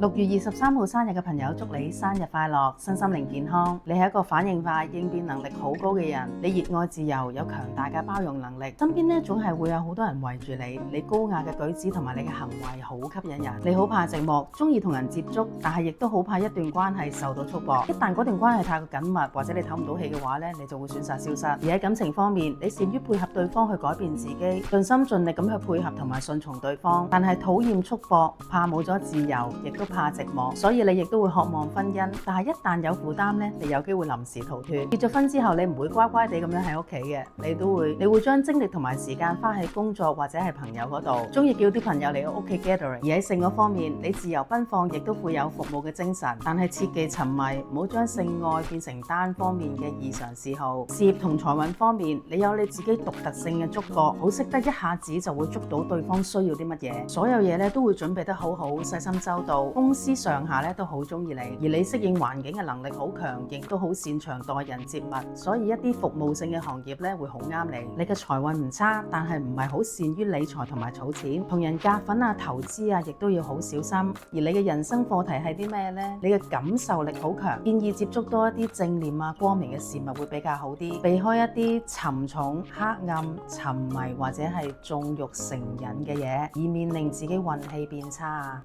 6月23號生日嘅朋友，祝你生日快樂，身心靈健康。你係一個反應快、應變能力好高嘅人，你熱愛自由，有強大嘅包容能力。身邊呢總係會有好多人圍住你，你高雅嘅舉止同埋你嘅行為好吸引人。你好怕寂寞，中意同人接觸，但係亦都好怕一段關係受到束縛。一旦嗰段關係太過緊密，或者你唞唔到氣嘅話呢，你就會選擇消失。而喺感情方面，你善於配合對方去改變自己，盡心盡力咁去配合同埋順從對方，但係討厭束縛，怕冇咗自由，亦都怕寂寞，所以你亦都會渴望婚姻，但係一旦有負擔咧，你有機會臨時逃脫。結咗婚之後，你唔會乖乖地咁樣喺屋企嘅，你會將精力同埋時間花喺工作或者係朋友嗰度，中意叫啲朋友嚟屋企 gathering。而喺性嗰方面，你自由奔放，亦都富有服務嘅精神，但係切忌沉迷，唔好將性愛變成單方面嘅異常嗜好。事業同財運方面，你有你自己獨特性嘅觸覺，好識得一下子就會捉到對方需要啲乜嘢，所有嘢咧都會準備得好好，細心周到。公司上下咧都好中意你，而你適應環境嘅能力好強，亦都好擅長待人接物，所以一啲服務性嘅行業咧會好啱你。你嘅財運唔差，但係唔係好善於理財同埋儲錢，同人夾份啊、投資啊，亦都要好小心。而你嘅人生課題係啲咩呢？你嘅感受力好強，建議接觸多一啲正念啊、光明嘅事物會比較好啲，避開一啲沉重、黑暗、沉迷或者係縱慾成癮嘅嘢，以免令自己運氣變差。